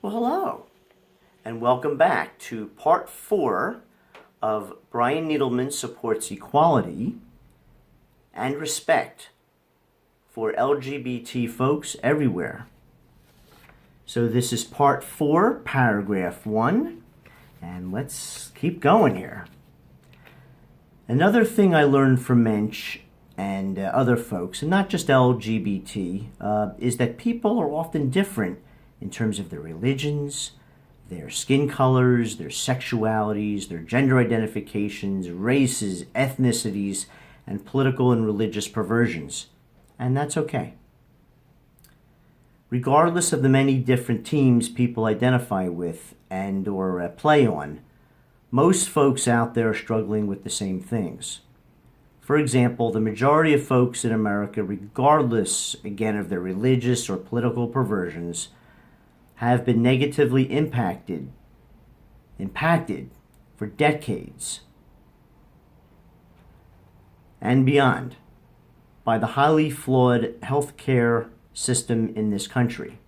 Well, hello, and welcome back to part 4 of Brian Needleman Supports Equality and Respect for LGBT folks everywhere. So this is part 4, paragraph 1, and let's keep going here. Another thing I learned from Mensch and other folks, and not just LGBT, is that people are often different in terms of their religions, their skin colors, their sexualities, their gender identifications, races, ethnicities, and political and religious perversions. And that's okay. Regardless of the many different teams people identify with and or play on, most folks out there are struggling with the same things. For example, the majority of folks in America, regardless, again, of their religious or political perversions, have been negatively impacted for decades and beyond by the highly flawed healthcare system in this country.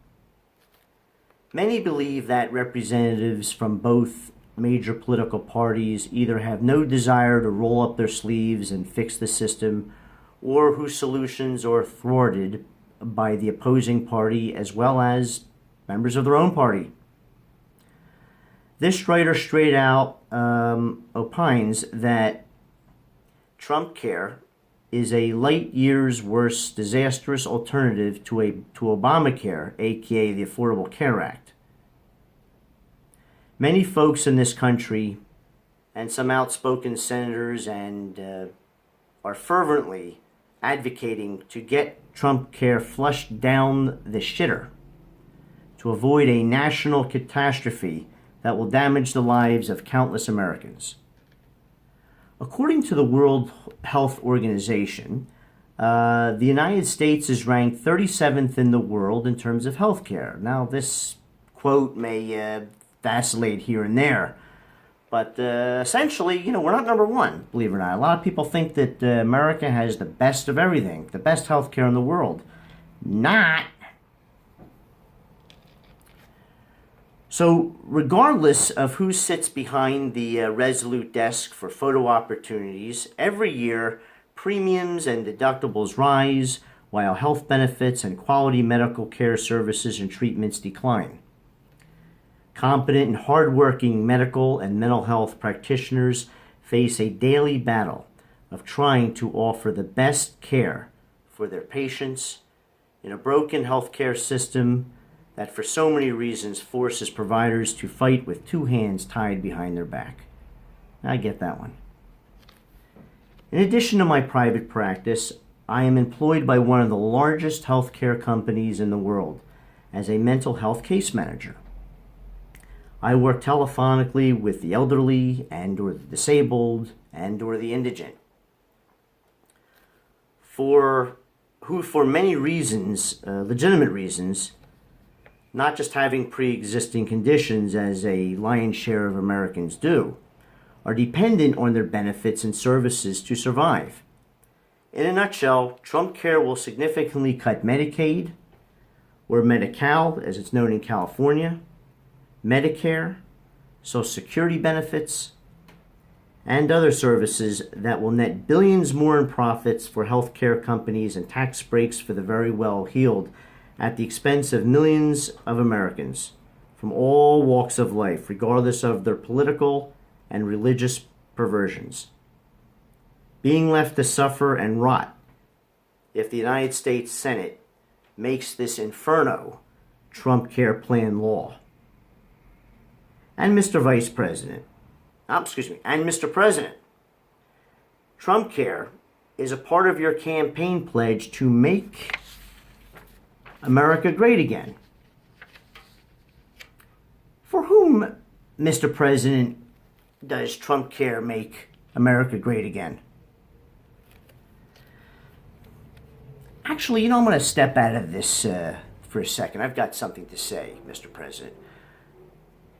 Many believe that representatives from both major political parties either have no desire to roll up their sleeves and fix the system, or whose solutions are thwarted by the opposing party as well as members of their own party. This writer straight out opines that Trump Care is a light years worse disastrous alternative to Obamacare, aka the Affordable Care Act. Many folks in this country and some outspoken senators and are fervently advocating to get Trump Care flushed down the shitter to avoid a national catastrophe that will damage the lives of countless Americans. According to the World Health Organization, the United States is ranked 37th in the world in terms of health care. Now, this quote may vacillate here and there, but essentially, we're not number one, believe it or not. A lot of people think that America has the best of everything, the best health care in the world. Not. So regardless of who sits behind the Resolute desk for photo opportunities, every year premiums and deductibles rise while health benefits and quality medical care services and treatments decline. Competent and hardworking medical and mental health practitioners face a daily battle of trying to offer the best care for their patients in a broken healthcare system that for so many reasons forces providers to fight with two hands tied behind their back. I get that one. In addition to my private practice, I am employed by one of the largest healthcare companies in the world as a mental health case manager. I work telephonically with the elderly and or the disabled and or the indigent, who for many reasons, legitimate reasons, not just having pre-existing conditions as a lion's share of Americans do, are dependent on their benefits and services to survive. In a nutshell, Trump Care will significantly cut Medicaid, or Medi-Cal as it's known in California, Medicare, Social Security benefits, and other services that will net billions more in profits for healthcare companies and tax breaks for the very well-heeled at the expense of millions of Americans from all walks of life, regardless of their political and religious perversions, being left to suffer and rot if the United States Senate makes this inferno Trump Care plan law. And Mr. Vice President, and Mr. President, Trump Care is a part of your campaign pledge to make America great again. For whom, Mr. President, does Trump Care make America great again? Actually, I'm going to step out of this for a second. I've got something to say, Mr. President.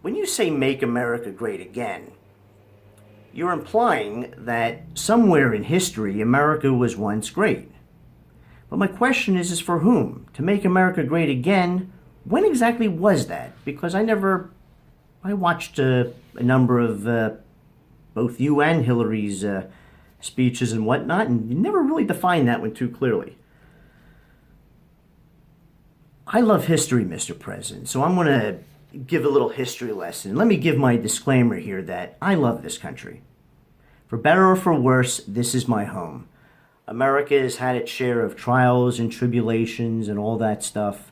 When you say make America great again, you're implying that somewhere in history America was once great. But my question is for whom? To make America great again when exactly was that? Because I watched a number of both you and Hillary's speeches and whatnot, and you never really defined that one too clearly. I love history, Mr. President, so I'm going to give a little history lesson. Let me give my disclaimer here that I love this country. For better or for worse, this is my home. America has had its share of trials and tribulations and all that stuff.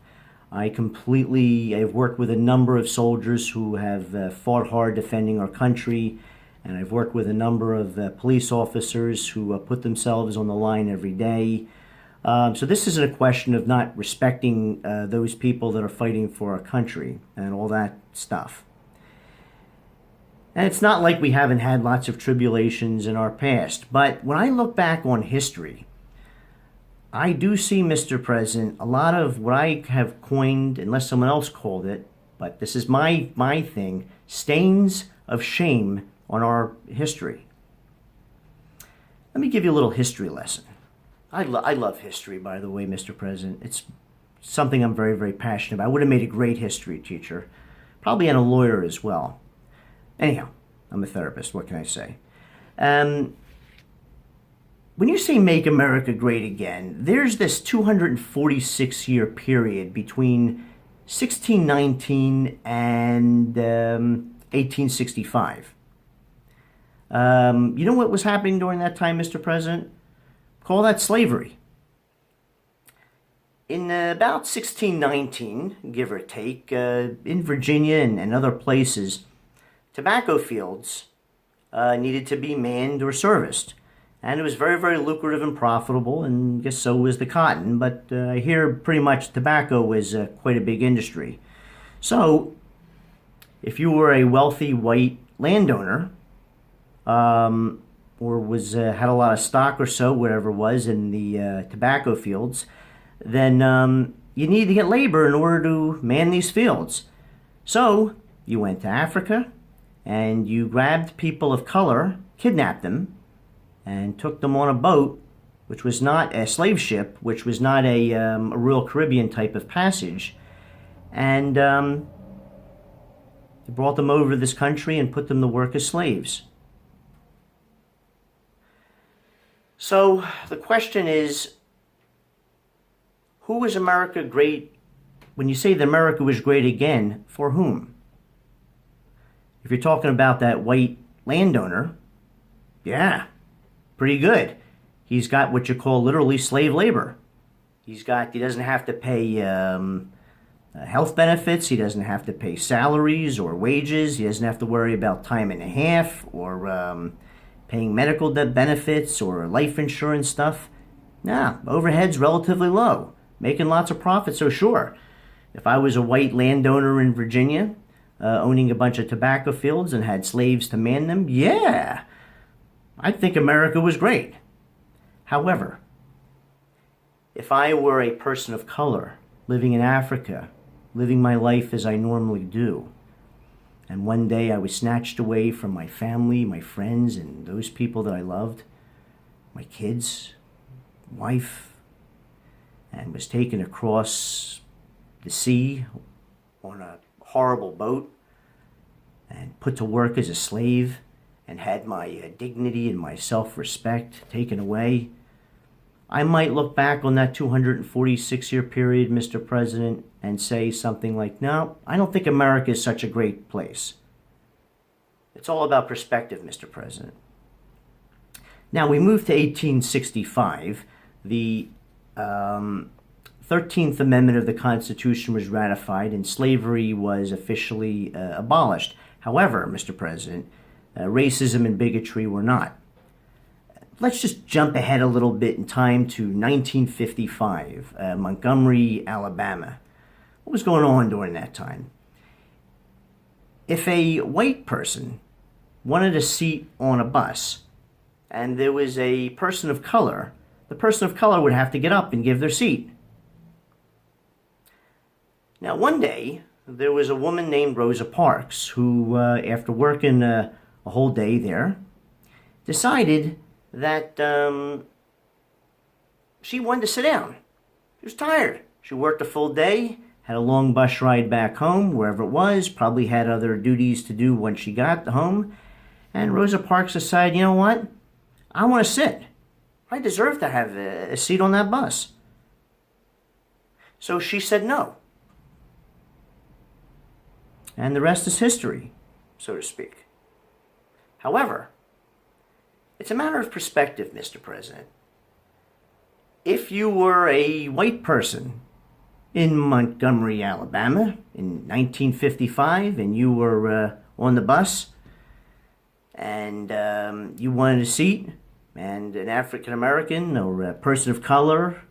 I've worked with a number of soldiers who have fought hard defending our country, and I've worked with a number of police officers who put themselves on the line every day. So this isn't a question of not respecting those people that are fighting for our country and all that stuff. And it's not like we haven't had lots of tribulations in our past, but when I look back on history, I do see, Mr. President, a lot of what I have coined, unless someone else called it, but this is my thing, stains of shame on our history. Let me give you a little history lesson. I love history, by the way, Mr. President. It's something I'm very, very passionate about. I would have made a great history teacher, probably and a lawyer as well. Anyhow, I'm a therapist. What can I say? When you say make America great again, there's this 246-year period between 1619 and 1865. You know what was happening during that time, Mr. President? Call that slavery. In about 1619, give or take, in Virginia and other places, tobacco fields needed to be manned or serviced. And it was very, very lucrative and profitable, and I guess so was the cotton. But I hear pretty much tobacco was quite a big industry. So if you were a wealthy white landowner, or had a lot of stock or so, whatever it was, in the tobacco fields, then you needed to get labor in order to man these fields. So you went to Africa, and you grabbed people of color, kidnapped them, and took them on a boat, which was not a slave ship, which was not a Royal Caribbean type of passage, and you brought them over to this country and put them to work as slaves. So the question is, who was America great? When you say that America was great again, for whom? If you're talking about that white landowner, yeah, pretty good. He's got what you call literally slave labor. He doesn't have to pay health benefits. He doesn't have to pay salaries or wages. He doesn't have to worry about time and a half or paying medical benefits or life insurance stuff. Nah, overhead's relatively low. Making lots of profit, so sure. If I was a white landowner in Virginia, owning a bunch of tobacco fields and had slaves to man them, yeah, I'd think America was great. However, if I were a person of color living in Africa, living my life as I normally do, and one day I was snatched away from my family, my friends, and those people that I loved, my kids, wife, and was taken across the sea on a horrible boat and put to work as a slave and had my dignity and my self-respect taken away, I might look back on that 246-year period, Mr. President, and say something like, no, I don't think America is such a great place. It's all about perspective, Mr. President. Now, we move to 1865. The 13th Amendment of the Constitution was ratified and slavery was officially abolished. However, Mr. President, racism and bigotry were not. Let's just jump ahead a little bit in time to 1955, Montgomery, Alabama. What was going on during that time? If a white person wanted a seat on a bus and there was a person of color, the person of color would have to get up and give their seat. Now, one day, there was a woman named Rosa Parks who, after working a whole day there, decided that she wanted to sit down. She was tired. She worked a full day, had a long bus ride back home, wherever it was, probably had other duties to do when she got home. And Rosa Parks decided, you know what? I want to sit. I deserve to have a seat on that bus. So she said no. And the rest is history, so to speak. However, it's a matter of perspective, Mr. President. If you were a white person in Montgomery, Alabama in 1955 and you were on the bus and you wanted a seat and an African American or a person of color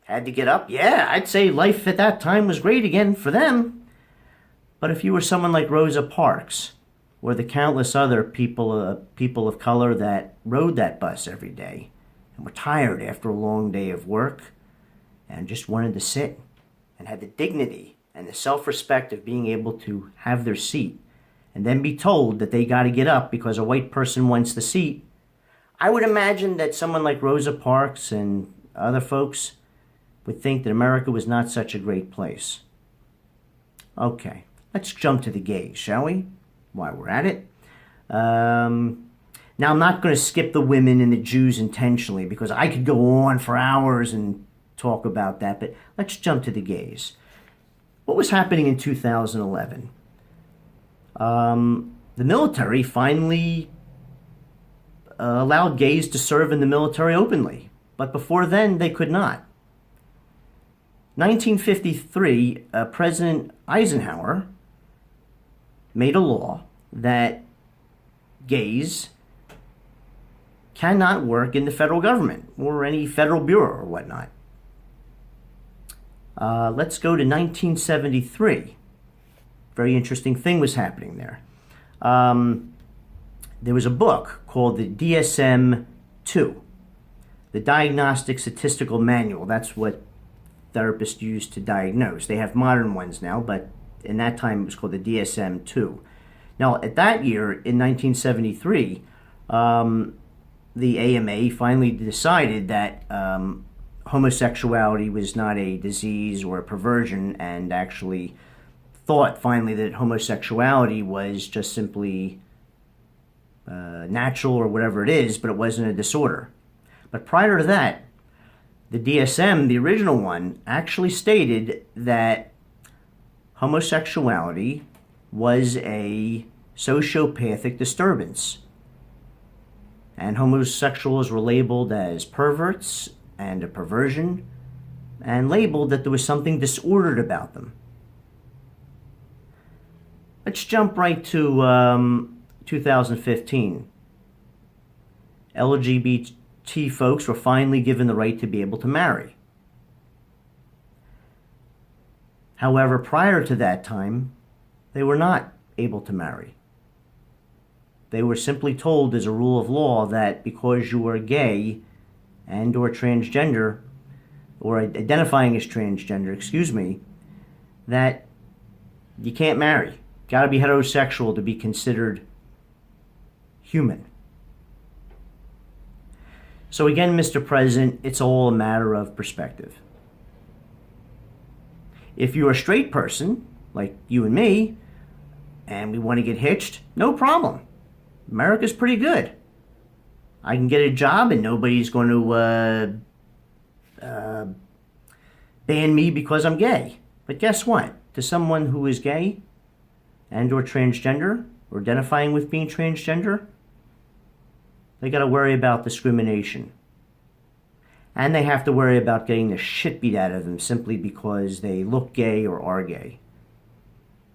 had to get up, yeah, I'd say life at that time was great again for them. But if you were someone like Rosa Parks or the countless other people of color that rode that bus every day and were tired after a long day of work and just wanted to sit and had the dignity and the self-respect of being able to have their seat and then be told that they got to get up because a white person wants the seat, I would imagine that someone like Rosa Parks and other folks would think that America was not such a great place. Okay, let's jump to the gays, shall we? While we're at it. Now, I'm not going to skip the women and the Jews intentionally because I could go on for hours and talk about that, but let's jump to the gays. What was happening in 2011? The military finally allowed gays to serve in the military openly, but before then they could not. 1953, President Eisenhower made a law that gays cannot work in the federal government or any federal bureau or whatnot. Let's go to 1973. Very interesting thing was happening there. There was a book called the DSM-2, the Diagnostic Statistical Manual. That's what therapists use to diagnose. They have modern ones now, but in that time it was called the DSM-2. Now, at that year, in 1973, the AMA finally decided that homosexuality was not a disease or a perversion, and actually thought finally that homosexuality was just simply natural or whatever it is, but it wasn't a disorder. But prior to that, the DSM, the original one, actually stated that homosexuality was a sociopathic disturbance. And homosexuals were labeled as perverts and a perversion, and labeled that there was something disordered about them. Let's jump right to 2015. LGBT folks were finally given the right to be able to marry. However, prior to that time, they were not able to marry. They were simply told as a rule of law that because you were gay and or transgender, or identifying as transgender, that you can't marry. Got to be heterosexual to be considered human. So again, Mr. President, it's all a matter of perspective. If you're a straight person, like you and me, and we want to get hitched, no problem. America's pretty good. I can get a job and nobody's going to ban me because I'm gay. But guess what? To someone who is gay and or transgender, or identifying with being transgender, they got to worry about discrimination. And they have to worry about getting the shit beat out of them simply because they look gay or are gay.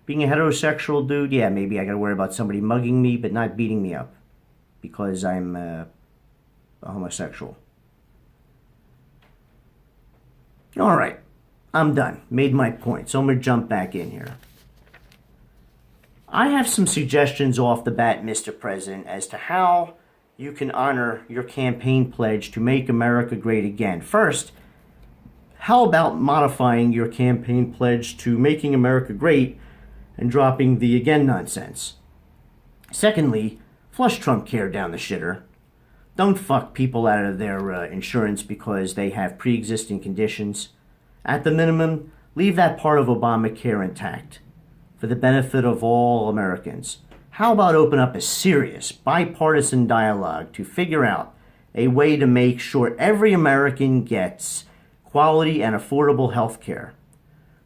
Being a heterosexual dude, yeah, maybe I got to worry about somebody mugging me but not beating me up because I'm a homosexual. All right, I'm done. Made my point, so I'm going to jump back in here. I have some suggestions off the bat, Mr. President, as to how you can honor your campaign pledge to make America great again. First, how about modifying your campaign pledge to making America great and dropping the again nonsense? Secondly, flush Trump care down the shitter. Don't fuck people out of their insurance because they have pre-existing conditions. At the minimum, leave that part of Obamacare intact for the benefit of all Americans. How about open up a serious bipartisan dialogue to figure out a way to make sure every American gets quality and affordable health care,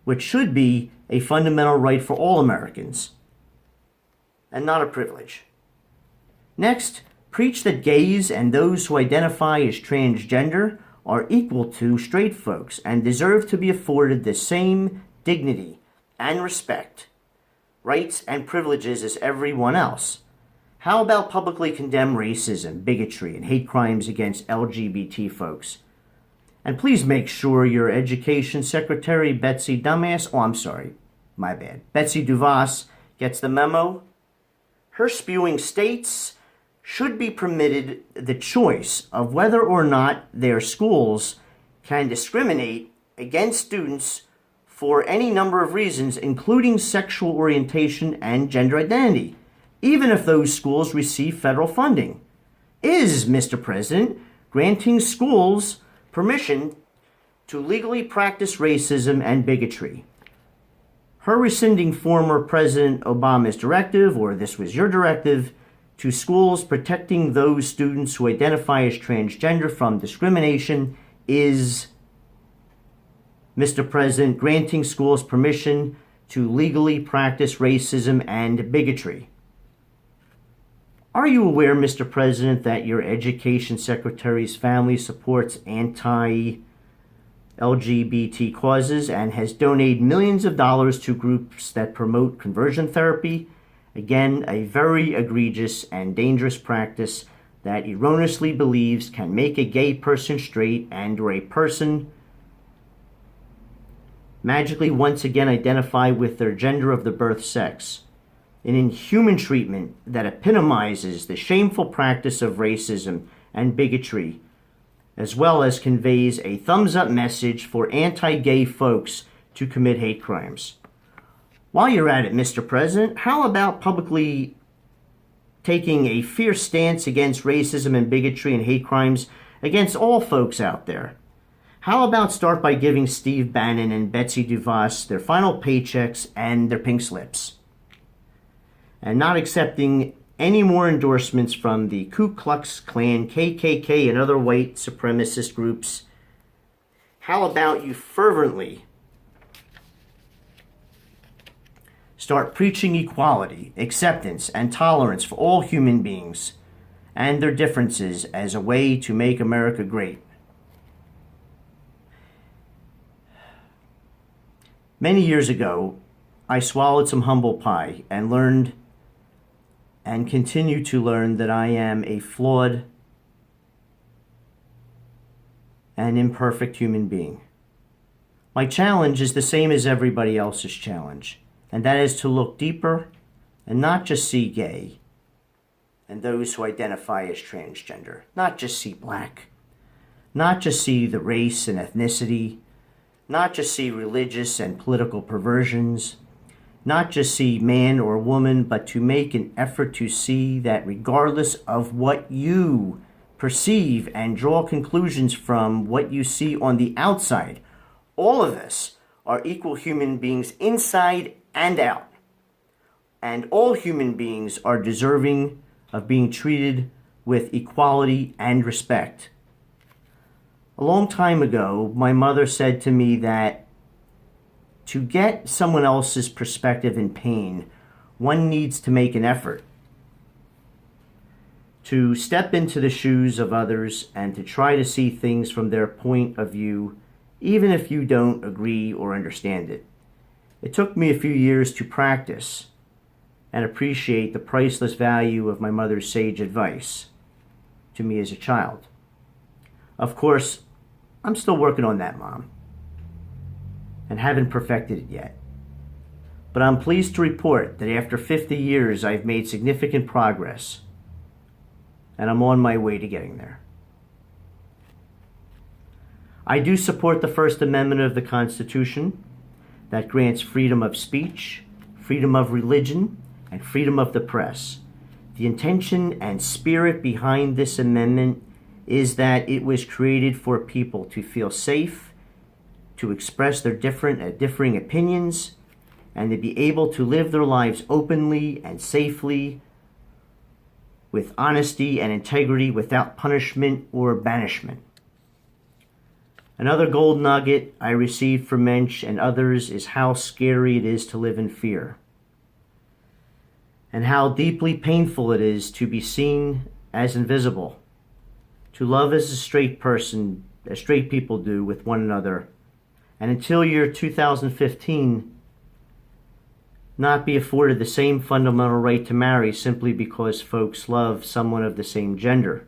which should be a fundamental right for all Americans and not a privilege. Next, preach that gays and those who identify as transgender are equal to straight folks and deserve to be afforded the same dignity and respect, rights and privileges as everyone else. How about publicly condemn racism, bigotry, and hate crimes against LGBT folks? And please make sure your Education Secretary, Betsy DeVos gets the memo. Her spewing states should be permitted the choice of whether or not their schools can discriminate against students for any number of reasons, including sexual orientation and gender identity, even if those schools receive federal funding. Is, Mr. President, granting schools permission to legally practice racism and bigotry? Her rescinding former President Obama's directive, or this was your directive, to schools protecting those students who identify as transgender from discrimination is, Mr. President, granting schools permission to legally practice racism and bigotry. Are you aware, Mr. President, that your Education Secretary's family supports anti-LGBT causes and has donated millions of dollars to groups that promote conversion therapy? Again, a very egregious and dangerous practice that erroneously believes can make a gay person straight and or a person magically once again identify with their gender of the birth sex. An inhuman treatment that epitomizes the shameful practice of racism and bigotry, as well as conveys a thumbs-up message for anti-gay folks to commit hate crimes. While you're at it, Mr. President, how about publicly taking a fierce stance against racism and bigotry and hate crimes against all folks out there? How about start by giving Steve Bannon and Betsy DeVos their final paychecks and their pink slips, and not accepting any more endorsements from the Ku Klux Klan, KKK, and other white supremacist groups? How about you fervently start preaching equality, acceptance, and tolerance for all human beings and their differences as a way to make America great? Many years ago, I swallowed some humble pie and learned and continue to learn that I am a flawed and imperfect human being. My challenge is the same as everybody else's challenge, and that is to look deeper and not just see gay and those who identify as transgender, not just see black, not just see the race and ethnicity, not just see religious and political perversions, not just see man or woman, but to make an effort to see that regardless of what you perceive and draw conclusions from what you see on the outside, all of us are equal human beings inside and out. And all human beings are deserving of being treated with equality and respect. A long time ago, my mother said to me that to get someone else's perspective in pain, one needs to make an effort to step into the shoes of others and to try to see things from their point of view, even if you don't agree or understand it. It took me a few years to practice and appreciate the priceless value of my mother's sage advice to me as a child. Of course, I'm still working on that, Mom, and haven't perfected it yet. But I'm pleased to report that after 50 years, I've made significant progress, and I'm on my way to getting there. I do support the First Amendment of the Constitution that grants freedom of speech, freedom of religion, and freedom of the press. The intention and spirit behind this amendment is that it was created for people to feel safe, to express their differing opinions and to be able to live their lives openly and safely with honesty and integrity without punishment or banishment. Another gold nugget I received from Mensch and others is how scary it is to live in fear, and how deeply painful it is to be seen as invisible, to love as as straight people do with one another, and until year 2015, not be afforded the same fundamental right to marry simply because folks love someone of the same gender.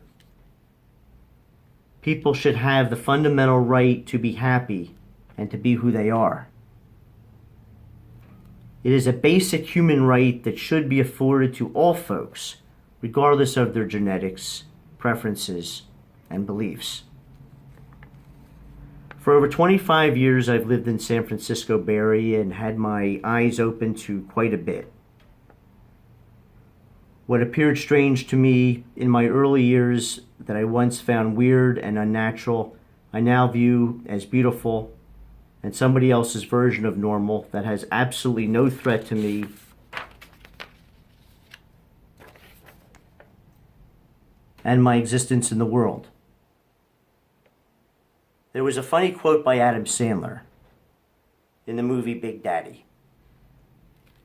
People should have the fundamental right to be happy and to be who they are. It is a basic human right that should be afforded to all folks, regardless of their genetics, preferences, and beliefs. For over 25 years, I've lived in San Francisco Bay Area and had my eyes open to quite a bit. What appeared strange to me in my early years that I once found weird and unnatural, I now view as beautiful and somebody else's version of normal that has absolutely no threat to me and my existence in the world. There was a funny quote by Adam Sandler in the movie Big Daddy.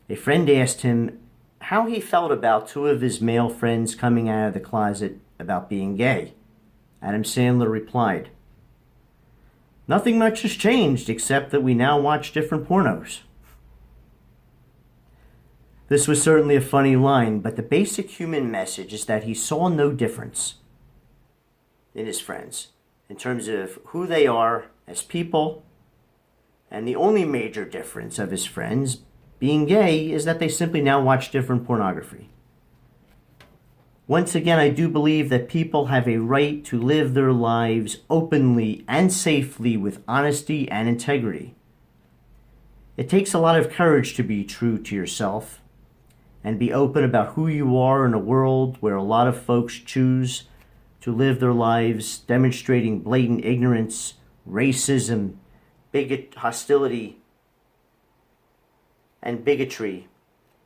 A friend asked him how he felt about two of his male friends coming out of the closet about being gay. Adam Sandler replied, "Nothing much has changed except that we now watch different pornos." This was certainly a funny line, but the basic human message is that he saw no difference in his friends in terms of who they are as people, and the only major difference of his friends being gay is that they simply now watch different pornography. Once again, I do believe that people have a right to live their lives openly and safely with honesty and integrity. It takes a lot of courage to be true to yourself and be open about who you are in a world where a lot of folks choose to live their lives demonstrating blatant ignorance, racism, hostility, and bigotry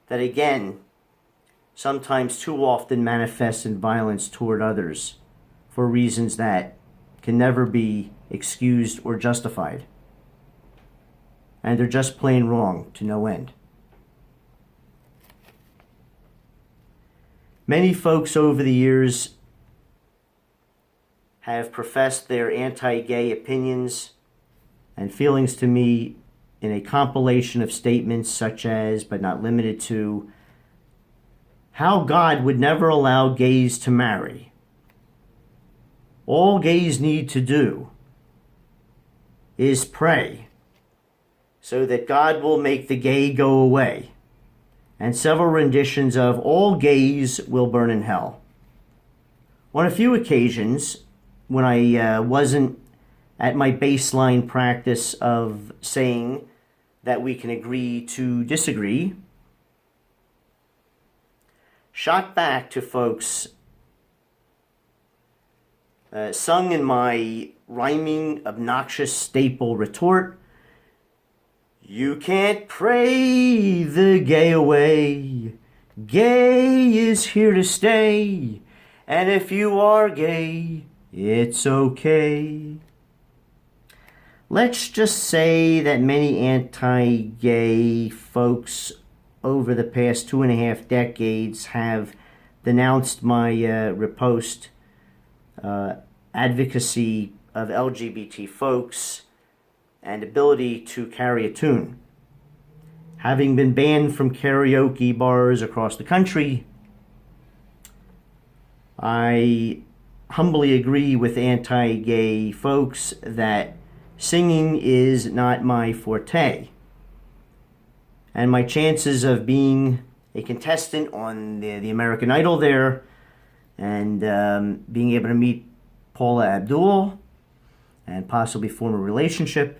that, again, sometimes too often manifests in violence toward others for reasons that can never be excused or justified. And they're just plain wrong to no end. Many folks over the years have professed their anti-gay opinions and feelings to me in a compilation of statements such as, but not limited to, how God would never allow gays to marry. All gays need to do is pray so that God will make the gay go away. And several renditions of all gays will burn in hell. On a few occasions, when I wasn't at my baseline practice of saying that we can agree to disagree, shot back to folks sung in my rhyming, obnoxious staple retort, "You can't pray the gay away. Gay is here to stay. And if you are gay, it's okay." Let's just say that many anti-gay folks over the past 2.5 decades have denounced my riposte advocacy of LGBT folks and ability to carry a tune. Having been banned from karaoke bars across the country, I humbly agree with anti-gay folks that singing is not my forte. And my chances of being a contestant on the American Idol there and being able to meet Paula Abdul and possibly form a relationship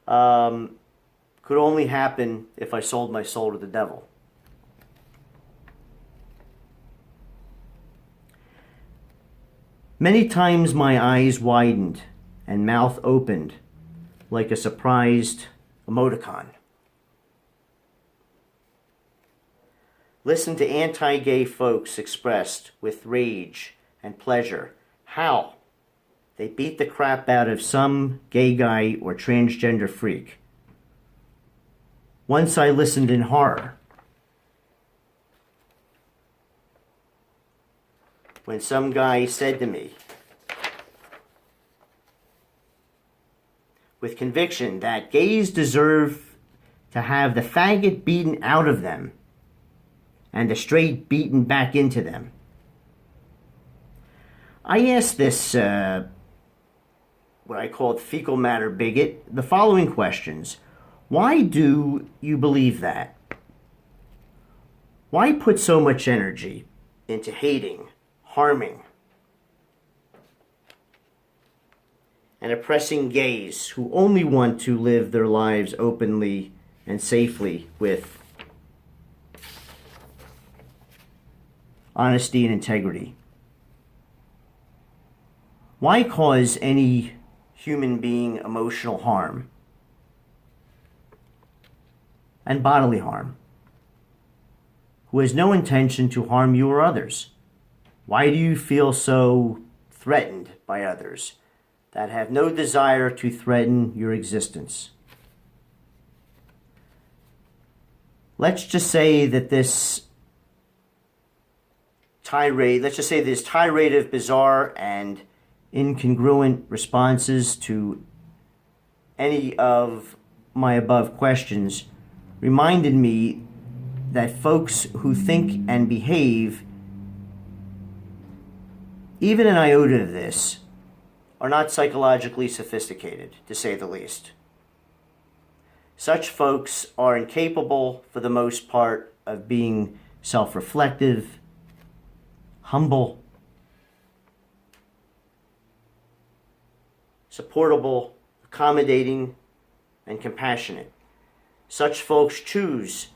could only happen if I sold my soul to the devil. Many times my eyes widened and mouth opened like a surprised emoticon. Listen to anti-gay folks expressed with rage and pleasure how they beat the crap out of some gay guy or transgender freak. Once I listened in horror when some guy said to me, with conviction, that gays deserve to have the faggot beaten out of them and the straight beaten back into them. I asked this, what I called fecal matter bigot, the following questions. Why do you believe that? Why put so much energy into hating, harming, and oppressing gays who only want to live their lives openly and safely with honesty and integrity? Why cause any human being emotional harm and bodily harm who has no intention to harm you or others? Why do you feel so threatened by others that have no desire to threaten your existence? Let's just say that this tirade of bizarre and incongruent responses to any of my above questions reminded me that folks who think and behave even an iota of this are not psychologically sophisticated, to say the least. Such folks are incapable, for the most part, of being self-reflective, humble, supportable, accommodating, and compassionate. Such folks choose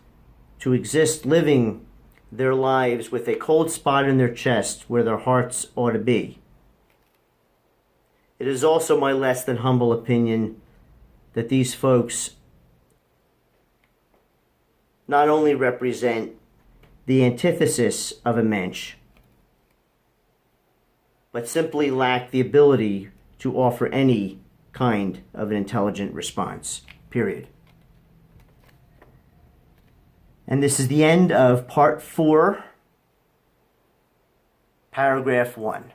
to exist living their lives with a cold spot in their chest where their hearts ought to be. It is also my less than humble opinion that these folks not only represent the antithesis of a mensch, but simply lack the ability to offer any kind of an intelligent response, period. And this is the end of part 4, paragraph 1.